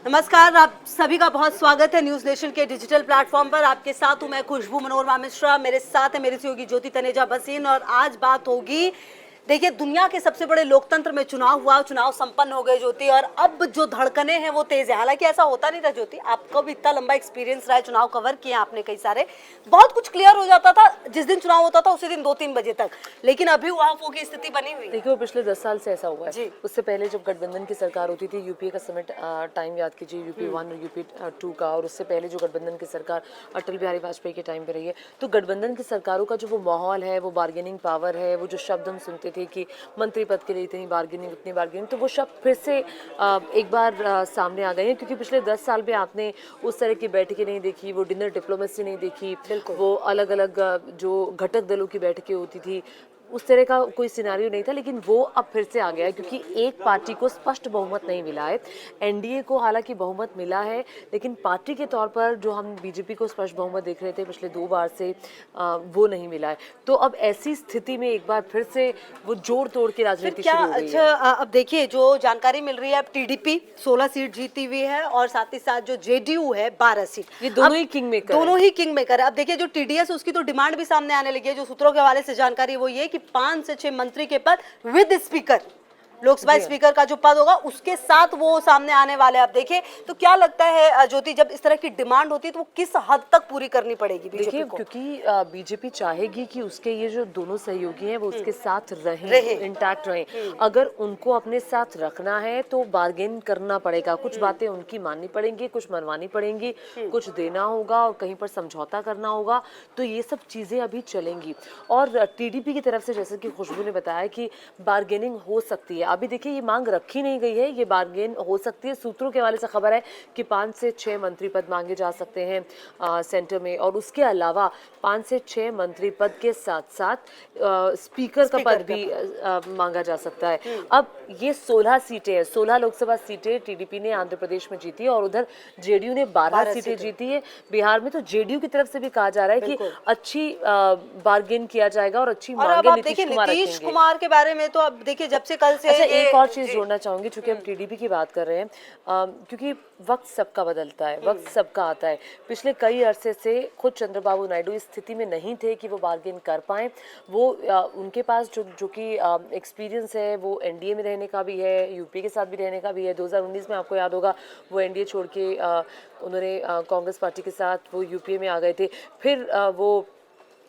नमस्कार, आप सभी का बहुत स्वागत है न्यूज नेशन के डिजिटल प्लेटफॉर्म पर। आपके साथ हूं मैं खुशबू मनोरमा मिश्रा, मेरे साथ है मेरी सहयोगी ज्योति तनेजा भसीन। और आज बात होगी, देखिए दुनिया के सबसे बड़े लोकतंत्र में चुनाव हुआ, चुनाव संपन्न हो गए ज्योति, और अब जो धड़कने हैं वो तेज है। हालांकि ऐसा होता नहीं था ज्योति, आपका भी इतना लंबा एक्सपीरियंस रहा है, चुनाव कवर किए आपने कई सारे, बहुत कुछ क्लियर हो जाता था जिस दिन चुनाव होता था उसी दिन 2-3 बजे तक। लेकिन अभी वहां की स्थिति बनी हुई। देखिए वो पिछले 10 साल से ऐसा हुआ है। उससे पहले जब गठबंधन की सरकार होती थी, यूपीए का समिट टाइम याद कीजिए, यूपी 1 और यूपी 2 का, और उससे पहले जो गठबंधन की सरकार अटल बिहारी वाजपेयी के टाइम पे रही है, तो गठबंधन की सरकारों का जो वो माहौल है, वो बार्गेनिंग पावर है, वो जो शब्द हम सुनते थे कि मंत्री पद के लिए इतनी बार्गेनिंग उतनी बार्गेनिंग, तो वो शब्द फिर से एक बार सामने आ गए हैं। क्योंकि पिछले 10 साल में आपने उस तरह की बैठकें नहीं देखी, वो डिनर डिप्लोमेसी नहीं देखी, वो अलग अलग जो घटक दलों की बैठकें होती थी, उस तरह का कोई सिनारियो नहीं था। लेकिन वो अब फिर से आ गया है क्योंकि एक पार्टी को स्पष्ट बहुमत नहीं मिला है। एनडीए को हालांकि बहुमत मिला है, लेकिन पार्टी के तौर पर जो हम बीजेपी को स्पष्ट बहुमत देख रहे थे पिछले 2 बार से, वो नहीं मिला है। तो अब ऐसी स्थिति में एक बार फिर से वो जोड़ तोड़ की राजनीति शुरू हो गई है। अब देखिए जो जानकारी मिल रही है, अब टीडीपी 16 सीट जीती हुई है और साथ ही साथ जो जेडीयू है 12 सीट। ये दोनों ही किंग मेकर है। अब देखिए जो टीडीएस उसकी तो डिमांड भी सामने आने लगी है। जो सूत्रों के हवाले से जानकारी वो ये कि 5 से 6 मंत्री के पद विद स्पीकर, लोकसभा स्पीकर का जो पद होगा उसके साथ वो सामने आने वाले। आप देखिए तो क्या लगता है ज्योति, जब इस तरह की डिमांड होती है तो वो किस हद तक पूरी करनी पड़ेगी बीजेपी को? क्योंकि बीजेपी चाहेगी कि उसके ये जो दोनों सहयोगी हैं वो उसके साथ रहें, इंटैक्ट रहें। अगर उनको अपने साथ रखना है तो बार्गेन करना पड़ेगा, कुछ बातें उनकी माननी पड़ेंगी, कुछ मनवानी पड़ेंगी, कुछ देना होगा और कहीं पर समझौता करना होगा। तो ये सब चीजें अभी चलेंगी। और टीडीपी की तरफ से जैसे कि खुशबू ने बताया कि बार्गेनिंग हो सकती है। अभी देखिए ये मांग रखी नहीं गई है, ये बार्गेन हो सकती है। सूत्रों के हवाले से खबर है कि 5 से 6 मंत्री पद मांगे जा सकते हैं सेंटर में, और उसके अलावा 5 से 6 मंत्री पद के साथ साथ स्पीकर का पद भी मांगा जा सकता है। अब ये 16 सीटें हैं, 16 लोकसभा सीटें टीडीपी ने आंध्र प्रदेश में जीती है और उधर जेडीयू ने 12 सीटें जीती है बिहार में। तो जेडीयू की तरफ से भी कहा जा रहा है कि अच्छी बार्गेन किया जाएगा और अच्छी मांगे नीतीश कुमार के बारे में। तो अब देखिए जब से कल से एक और चीज जोड़ना चाहूंगी, चूंकि हम टीडीपी की बात कर रहे हैं, क्योंकि वक्त सबका बदलता है, वक्त सबका आता है। पिछले कई अरसे से खुद चंद्रबाबू नायडू इस स्थिति में नहीं थे कि वो बार्गेन कर पाए। वो उनके पास जो कि एक्सपीरियंस है वो एनडीए में रहने का भी है, यूपी के साथ भी रहने का भी है। 2019 में आपको याद होगा वो एनडीए छोड़ के उन्होंने कांग्रेस पार्टी के साथ वो यूपीए में आ गए थे, फिर वो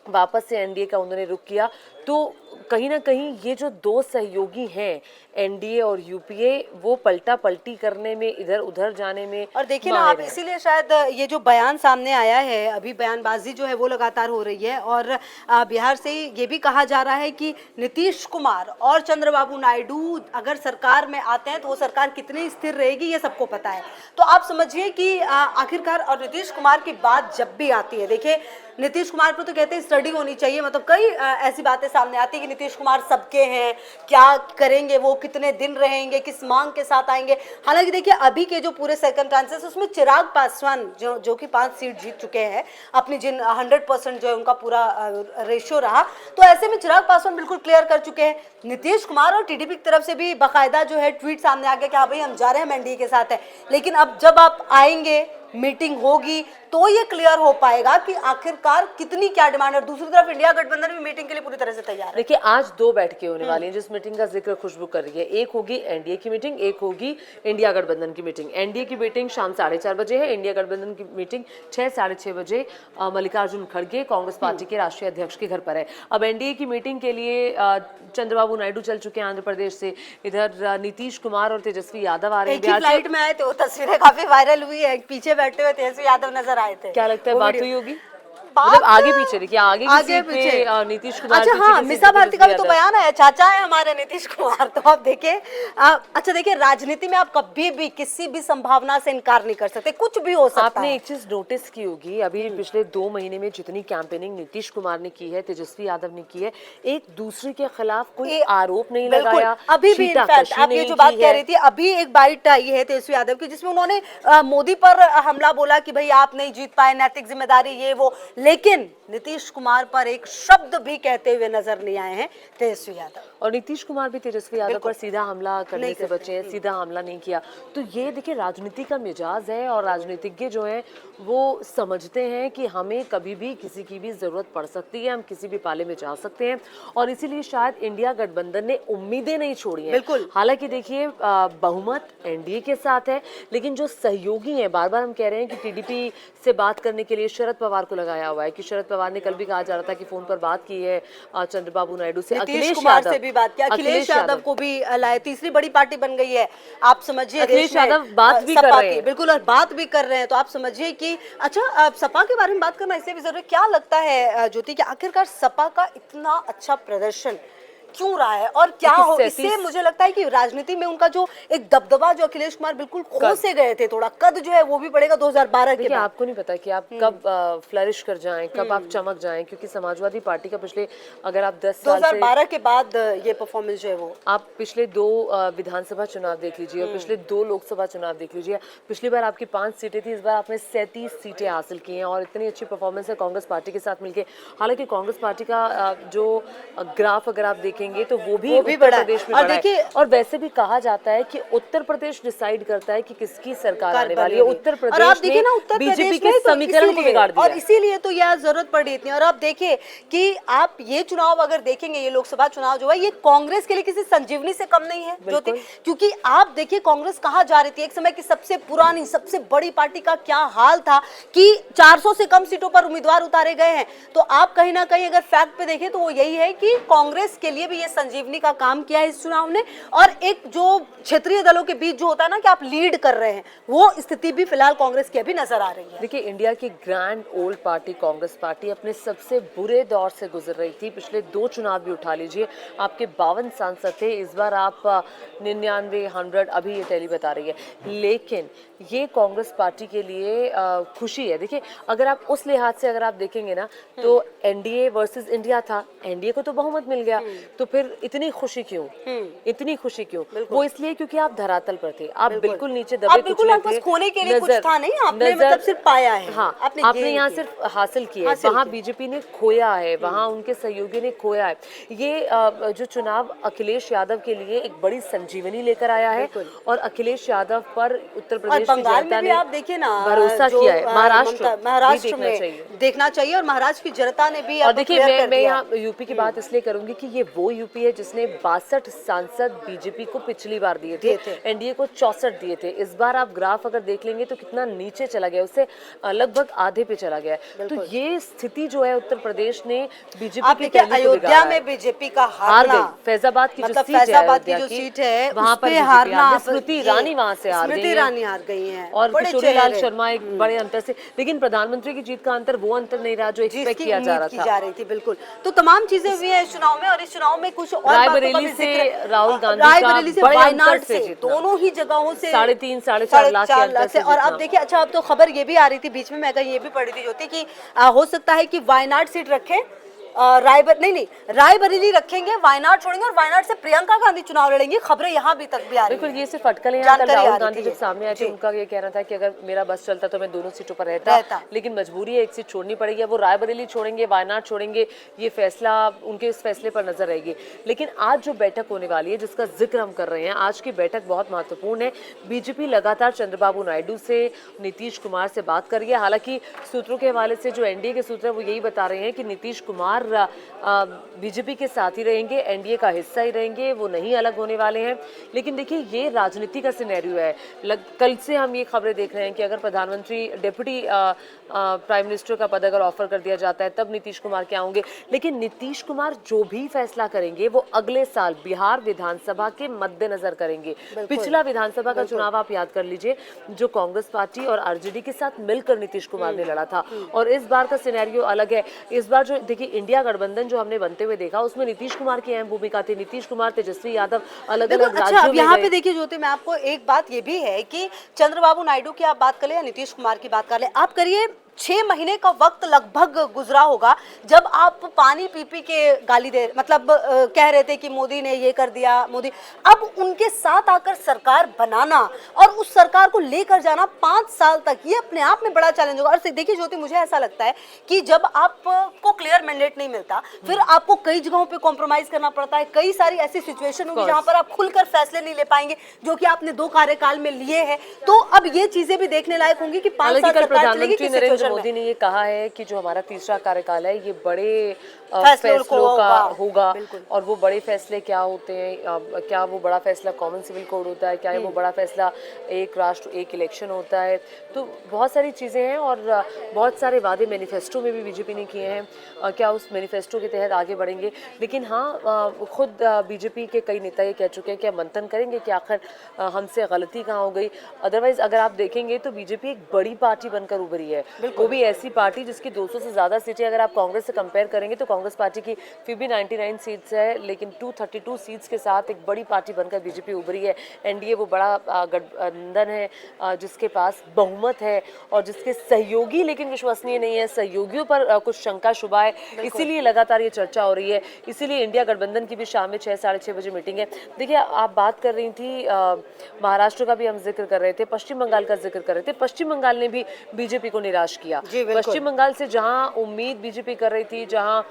वापस से एनडीए का उन्होंने रुख किया। तो कहीं ना कहीं ये जो दो सहयोगी हैं एनडीए और यूपीए, वो पलटा पलटी करने में, इधर उधर जाने में, और देखिए ना आप, इसीलिए शायद ये जो बयान सामने आया है, अभी बयानबाजी जो है वो लगातार हो रही है। और बिहार से ये भी कहा जा रहा है कि नीतीश कुमार और चंद्रबाबू नायडू अगर सरकार में आते हैं तो वो सरकार कितनी स्थिर रहेगी ये सबको पता है। तो आप समझिए कि आखिरकार, और नीतीश कुमार की बात जब भी आती है, देखिए नीतीश कुमार पर तो कहते हैं स्टडी होनी चाहिए, मतलब कई ऐसी बातें सामने आती है कि नीतीश कुमार सबके हैं, क्या करेंगे वो, कितने दिन रहेंगे, किस मांग के साथ आएंगे। हालांकि देखिए अभी के जो पूरे सर्कमस्टेंसेस, उसमें चिराग पासवान जो कि 5 सीट जीत चुके हैं, अपनी जिन 100% जो है उनका पूरा रेशियो रहा, तो ऐसे में चिराग पासवान बिल्कुल क्लियर कर चुके हैं। नीतीश कुमार और टीडीपी की तरफ से भी बाकायदा जो है ट्वीट सामने आ गया कि हाँ भाई हम जा रहे हैं, हम एनडीए के साथ है। लेकिन अब जब आप आएंगे, मीटिंग होगी, तो ये क्लियर हो पाएगा कि आखिरकार कितनी क्या डिमांड है। दूसरी तरफ इंडिया गठबंधन भी मीटिंग के लिए पूरी तरह से तैयार है। देखिए आज 2 बैठकें होने वाली हैं जिस मीटिंग का जिक्र खुशबू कर रही है। एक होगी एनडीए की मीटिंग, एक होगी इंडिया गठबंधन की मीटिंग। एनडीए की मीटिंग शाम 4:30 बजे है, इंडिया गठबंधन की मीटिंग 6, 6:30 बजे मल्लिकार्जुन खड़गे कांग्रेस पार्टी के राष्ट्रीय अध्यक्ष के घर पर है। अब एनडीए की मीटिंग के लिए चंद्रबाबू नायडू चल चुके हैं आंध्र प्रदेश से, इधर नीतीश कुमार और तेजस्वी यादव आ रहे हैं। फ्लाइट में आए थे, वो तस्वीरें काफी वायरल हुई है, पीछे बैठे हुए तेजस्वी यादव नजर आए थे। क्या लगता है बात हुई होगी? मतलब आगे पीछे देखिए, आगे पीछे नीतीश कुमार। अच्छा हाँ, मिसा भारती का भी तो बयान है, चाचा है हमारे नीतीश कुमार। तो आप देखिए, अच्छा देखिए राजनीति में आप कभी भी किसी भी संभावना से इनकार नहीं कर सकते, कुछ भी हो सकता है। आपने एक चीज नोटिस की होगी, अभी पिछले 2 महीने में जितनी कैंपेनिंग नीतीश कुमार ने की है, तेजस्वी यादव ने की है, एक दूसरे के खिलाफ कोई आरोप नहीं लगाया। अभी भी इनफैक्ट आप ये जो बात कह रही थी, अभी एक बाइट आई है तेजस्वी यादव की जिसमें उन्होंने मोदी पर हमला बोला कि भाई आप नहीं जीत पाए, नैतिक जिम्मेदारी ये वो। लेकिन नीतीश कुमार पर एक शब्द भी कहते हुए नजर नहीं आए हैं तेजस्वी यादव। और नीतीश कुमार भी तेजस्वी यादव पर सीधा हमला करने से बचे हैं, सीधा हमला नहीं किया। तो ये देखिए राजनीति का मिजाज है, और राजनीतिज्ञ जो हैं वो समझते हैं कि हमें कभी भी किसी की भी जरूरत पड़ सकती है, हम किसी भी पाले में जा सकते हैं, और इसीलिए शायद इंडिया गठबंधन ने उम्मीदें नहीं छोड़ी हैं। बिल्कुल। हालांकि देखिए बहुमत एनडीए के साथ है, लेकिन जो सहयोगी हैं, बार बार हम कह रहे हैं कि टीडीपी से बात करने के लिए शरद पवार को लगाया हुआ है, कि शरद पवार ने कल भी कहा जा रहा था कि फोन पर बात की है चंद्रबाबू नायडू से, नीतीश कुमार से भी बात किया, अखिलेश यादव को भी लाए, तीसरी बड़ी पार्टी बन गई है, आप समझिए। अखिलेश यादव बात भी कर रहे हैं, बिल्कुल, और बात भी कर रहे हैं, तो आप समझिए कि अच्छा सपा के बारे में बात करना इसलिए भी जरूरी। क्या लगता है ज्योति कि आखिरकार सपा का इतना अच्छा प्रदर्शन क्यों रहा है, और क्या हो इससे मुझे लगता है कि राजनीति में उनका जो एक दबदबा, जो अखिलेश कुमार बिल्कुल खो से गए थे, थोड़ा कद जो है वो भी बढ़ेगा 2012 के बाद। आपको नहीं पता कि आप कब फ्लरिश कर जाएं, कब आप चमक जाएं, क्योंकि समाजवादी पार्टी का पिछले, अगर आप 10 साल 2012 के बाद ये परफॉर्मेंस जो है वो, आप पिछले 2 विधानसभा चुनाव देख लीजिए, और पिछले 2 लोकसभा चुनाव देख लीजिए। पिछली बार आपकी 5 सीटें थी, इस बार आपने 37 सीटें हासिल की हैं, और इतनी अच्छी परफॉर्मेंस है कांग्रेस पार्टी के साथ मिलकर। हालांकि कांग्रेस पार्टी का जो ग्राफ अगर आप देखेंगे तो वो भी उत्तर प्रदेश में बढ़ा है, और वैसे भी कहा जाता है कि उत्तर प्रदेश डिसाइड करता है कि किसकी सरकार आने वाली है। उत्तर प्रदेश, और आप देखिए ना, उत्तर बीजेपी के समीकरण को बिगाड़ दिया, और इसीलिए तो यह जरूरत पड़ी इतनी। और आप देखिए कि आप ये चुनाव अगर देखेंगे, ये लोकसभा चुनाव जो है, ये कांग्रेस के लिए किसी संजीवनी से कम नहीं है ज्योति, क्योंकि आप देखिए कांग्रेस कहाँ जा रही थी, एक समय की सबसे पुरानी सबसे बड़ी पार्टी का क्या हाल था कि 400 से कम सीटों पर उम्मीदवार उतारे गए हैं। तो आप कहीं ना कहीं अगर फैक्ट पे देखें तो वो यही है कि कांग्रेस के लिए भी ये संजीवनी का काम किया है इस चुनाव ने, और एक जो क्षेत्रीय दलों के बीच जो होता है ना कि आप लीड कर रहे हैं, वो स्थिति भी फिलहाल कांग्रेस की अभी नजर आ रही है। देखिए इंडिया की grand old party Congress party अपने सबसे बुरे दौर से गुजर रही थी। पिछले 2 चुनाव भी उठा लीजिए, आपके 52 सांसद थे, इस बार आप 99, 100 अभी ये टैली बता रही है। लेकिन ये कांग्रेस पार्टी के लिए खुशी है। देखिए अगर आप उस लिहाज से अगर आप देखेंगे ना, तो एनडीए वर्सेस इंडिया था, एनडीए को तो बहुमत मिल गया, तो फिर इतनी खुशी क्यों, इतनी खुशी क्यों? वो इसलिए क्योंकि आप धरातल पर थे, आप बिल्कुल नीचे दबे कुचले थे, खोने के लिए कुछ था नहीं, आपने मतलब सिर्फ पाया है। हाँ, आपने यहाँ सिर्फ हासिल किया है, वहाँ बीजेपी ने खोया है, वहाँ उनके सहयोगी ने खोया है। ये जो चुनाव अखिलेश यादव के लिए एक बड़ी संजीवनी लेकर आया है, और अखिलेश यादव पर उत्तर प्रदेश की जनता ने आप देखिए ना भरोसा किया है। महाराष्ट्र में देखना चाहिए, और महाराष्ट्र की जनता ने भी। और देखिए मैं यहाँ यूपी की बात इसलिए करूंगी कि ये वो यूपी है जिसने 62 सांसद बीजेपी को पिछली बार दिए थे, एनडीए को 64 दिए थे। इस बार आप ग्राफ अगर देख लेंगे तो कितना नीचे चला गया, उससे लगभग आधे पे चला गया। तो ये स्थिति जो है उत्तर प्रदेश ने बीजेपी के अयोध्या में बीजेपी का हार गई, फैजाबाद की जो सीट है वहाँ पर हारना, स्मृति ईरानी वहाँ से हार गई है, और किशोरीलाल शर्मा एक बड़े अंतर से। लेकिन प्रधानमंत्री की जीत का अंतर वो अंतर नहीं रहा जो एक्सपेक्ट किया जा रही थी। बिल्कुल, तो तमाम चीजें हुई है इस चुनाव में, और इस चुनाव में कुछ और रायबरेली से राहुल गांधी का वायनाड से दोनों ही जगहों से 3.5 साढ़े 4 लाख से। और अब देखिए, अच्छा अब तो खबर ये भी आ रही थी बीच में, मैं कहीं ये भी पढ़ी थी ज्योति कि हो सकता है कि वायनाड सीट रखे, रायबरेली रखेंगे, वायनाड छोड़ेंगे, और वायनाड से प्रियंका गांधी चुनाव लड़ेंगी। खबरें यहाँ भी तक भी आ रही हैं। बिल्कुल, ये सिर्फ अटकल है। राहुल गांधी जब सामने आए थे, उनका ये कहना था कि अगर मेरा बस चलता तो मैं दोनों सीटों पर रहता, लेकिन मजबूरी है, एक सीट छोड़नी पड़ेगी। वो रायबरेली छोड़ेंगे, वायनाड छोड़ेंगे, ये फैसला उनके इस फैसले पर नजर रहेगी। लेकिन आज जो बैठक होने वाली है, जिसका जिक्र हम कर रहे हैं, आज की बैठक बहुत महत्वपूर्ण है। बीजेपी लगातार चंद्रबाबू नायडू से, नीतीश कुमार से बात कर रही है। हालांकि सूत्रों के हवाले से जो एनडीए के सूत्र है वो यही बता रहे हैं कि नीतीश कुमार बीजेपी के साथ ही रहेंगे, एनडीए का हिस्सा ही रहेंगे, वो नहीं अलग होने वाले हैं। लेकिन देखिए ये राजनीति का सिनेरियो है। कल से हम ये खबरें देख रहे हैं कि अगर प्रधानमंत्री, डिप्टी प्राइम मिनिस्टर का पद अगर ऑफर कर दिया जाता है तब नीतीश कुमार क्या होंगे। लेकिन नीतीश कुमार जो भी फैसला करेंगे वो अगले साल बिहार विधानसभा के मद्देनजर करेंगे। पिछला विधानसभा का चुनाव आप याद कर लीजिए, जो कांग्रेस पार्टी और आरजेडी के साथ मिलकर नीतीश कुमार ने लड़ा था, और इस बार का सिनेरियो अलग है। इस बार जो देखिए इंडिया गठबंधन जो हमने बनते हुए देखा, उसमें नीतीश कुमार की अहम भूमिका थी। नीतीश कुमार, तेजस्वी यादव अलग अलग राज्यों में। यहाँ पे देखिए ज्योति, मैं आपको एक बात ये भी है कि चंद्रबाबू नायडू की आप बात कर ले या नीतीश कुमार की बात कर ले, आप करिए 6 महीने का वक्त लगभग गुजरा होगा जब आप पानी पी पी के गाली दे मतलब कह रहे थे कि मोदी ने ये कर दिया, मोदी। अब उनके साथ आकर सरकार बनाना और उस सरकार को लेकर जाना 5 साल तक, ये अपने आप में बड़ा चैलेंज होगा। और देखिए ज्योति, मुझे ऐसा लगता है कि जब आपको क्लियर मैंडेट नहीं मिलता, फिर आपको कई जगहों पे कॉम्प्रोमाइज करना पड़ता है। कई सारी ऐसी सिचुएशन होगी जहां पर आप खुलकर फैसले नहीं ले पाएंगे, जो कि आपने 2 कार्यकाल में लिए हैं। तो अब ये चीजें भी देखने लायक होंगी कि 5 साल सरकार चलेगी किस सिचुएशन में। मोदी ने ये कहा है कि जो हमारा तीसरा कार्यकाल है ये बड़े फैसलों का होगा। और वो बड़े फैसले क्या होते हैं, क्या वो बड़ा फैसला कॉमन सिविल कोड होता है, क्या वो बड़ा फैसला एक राष्ट्र एक इलेक्शन होता है। तो बहुत सारी चीज़ें हैं और बहुत सारे वादे मैनिफेस्टो में भी बीजेपी ने किए हैं। क्या उस मैनिफेस्टो के तहत आगे बढ़ेंगे? लेकिन हाँ, खुद बीजेपी के कई नेता ये कह चुके हैं कि मंथन करेंगे कि आखिर हमसे गलती कहाँ हो गई। अदरवाइज अगर आप देखेंगे तो बीजेपी एक बड़ी पार्टी बनकर उभरी है, वो भी ऐसी पार्टी जिसकी 200 से ज़्यादा सीटें अगर आप कांग्रेस से कंपेयर करेंगे तो कांग्रेस पार्टी की फिर भी 99 सीट्स है, लेकिन 232 सीट्स के साथ एक बड़ी पार्टी बनकर बीजेपी उभरी है। एनडीए वो बड़ा गठबंधन है जिसके पास बहुमत है और जिसके सहयोगी लेकिन विश्वसनीय नहीं है, सहयोगियों पर कुछ शंका शुबा है, इसीलिए लगातार ये चर्चा हो रही है। इसीलिए इंडिया गठबंधन की भी शाम में 6 साढ़े 6 बजे मीटिंग है। देखिए, आप बात कर रही थी महाराष्ट्र का भी हम जिक्र कर रहे थे, पश्चिम बंगाल का जिक्र कर रहे थे। पश्चिम बंगाल ने भी बीजेपी को निराश किया। पश्चिम बंगाल से जहां उम्मीद बीजेपी कर रही थी, जहां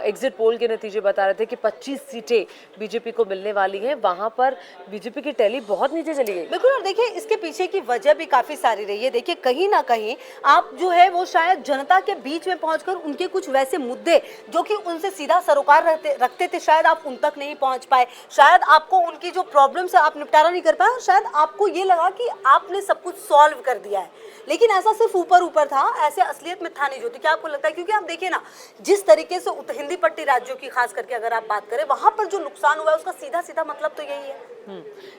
एग्जिट पोल के नतीजे बता रहे थे कि 25 सीटें बीजेपी को मिलने वाली हैं, वहां पर बीजेपी की टैली बहुत नीचे चली गई। बिल्कुल। और देखिए इसके पीछे की वजह भी काफी सारी रही है। देखिए कहीं ना कहीं आप जो है वो शायद जनता के बीच में पहुंचकर उनके कुछ वैसे मुद्दे जो कि उनसे सीधा सरोकार रखते थे, शायद आप उन तक नहीं पहुंच पाए, शायद आपको उनकी जो प्रॉब्लम्स है आप निपटारा नहीं कर पाए, और शायद आपको ये लगा कि आपने सब कुछ सॉल्व कर दिया है। लेकिन ऐसा सिर्फ ऊपर ऊपर था, ऐसे असलियत में था नहीं। ज्योति, क्या आपको लगता है? क्योंकि आप देखिए ना, जिस तरीके से हिंदी पट्टी राज्यों की खास करके अगर आप बात करें, वहां पर जो नुकसान हुआ है उसका सीधा सीधा मतलब तो यही है।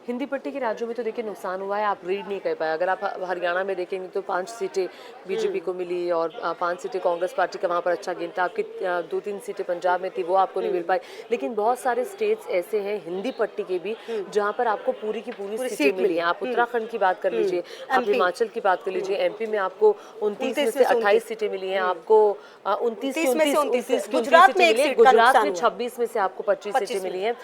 हिंदी पट्टी के राज्यों में तो देखिए नुकसान हुआ है, आप रीड नहीं कर पाए। अगर आप हरियाणा में देखेंगे तो 5 सीटें बीजेपी को मिली और 5 सीटें कांग्रेस पार्टी का वहाँ पर अच्छा गेन था। आपकी 2-3 सीटें पंजाब में थी, वो आपको नहीं मिल पाई। लेकिन बहुत सारे स्टेट्स ऐसे हैं हिंदी पट्टी के भी जहाँ पर आपको पूरी की पूरी सीटें मिली हैं। आप उत्तराखंड की बात कर लीजिए, आप हिमाचल की बात कर लीजिए, एमपी में आपको 29 में से 28 सीटें मिली हैं, आपको 29 में से 29 गुजरात में 26 में से आपको 25 सीटें मिली हैं।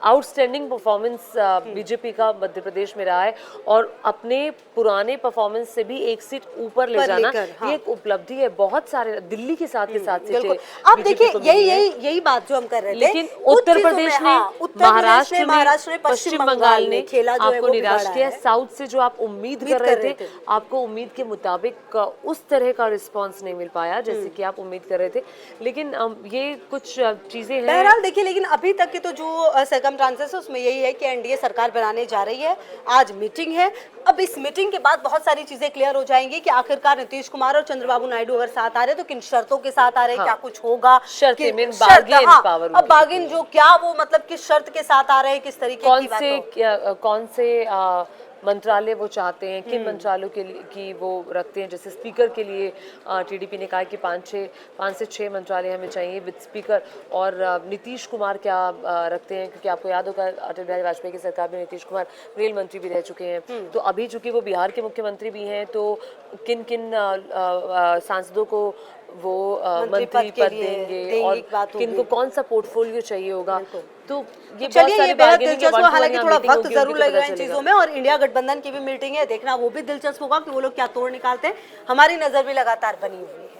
आउटस्टैंडिंग परफॉर्मेंस बीजेपी का मध्य प्रदेश में रहा है और अपने पुराने परफॉर्मेंस से भी 1 सीट ऊपर ले जाना ये एक उपलब्धि है। बहुत सारे दिल्ली के साथ सीटें आप देखिए यही बात जो हम कर रहे थे। लेकिन उत्तर प्रदेश ने, महाराष्ट्र ने, पश्चिम बंगाल ने आपको निराश किया। साउथ से जो आप उम्मीद कर रहे थे, आपको उम्मीद के मुताबिक उस तरह का रिस्पॉन्स नहीं मिल पाया जैसे कि आप उम्मीद कर रहे थे। लेकिन ये कुछ चीजें हैं। बहरहाल देखिए, लेकिन अभी तक के तो जो ट्रांसेस उसमें यही है कि एनडीए सरकार बनाने जा रही है। आज मीटिंग है, अब इस मीटिंग के बाद बहुत सारी चीजें क्लियर हो जाएंगी कि आखिरकार नीतीश कुमार और चंद्रबाबू नायडू अगर साथ आ रहे तो किन शर्तों के साथ आ रहे, क्या कुछ होगा, अब बार्गेन जो क्या वो मतलब किस शर्त के साथ आ रहे हैं, किस तरीके की कौन से मंत्रालय वो चाहते हैं, किन मंत्रालयों के लिए की वो रखते हैं। जैसे स्पीकर के लिए टीडीपी ने कहा कि 5 से 6 मंत्रालय हमें चाहिए विद स्पीकर। और नीतीश कुमार क्या रखते हैं, क्योंकि आपको याद होगा अटल बिहारी वाजपेयी की सरकार में नीतीश कुमार रेल मंत्री भी रह चुके हैं। तो अभी चूंकि वो बिहार के मुख्यमंत्री भी हैं, तो किन किन सांसदों को वो मंत्री पद देंगे और किनको कौन सा पोर्टफोलियो चाहिए होगा। तो ये चलिए, ये बेहद दिलचस्प है। हालांकि थोड़ा वक्त जरूर लगेगा इन चीजों में, और इंडिया गठबंधन की भी मीटिंग है, देखना वो भी दिलचस्प होगा कि वो लोग क्या तोड़ निकालते हैं। हमारी नजर भी लगातार बनी हुई है।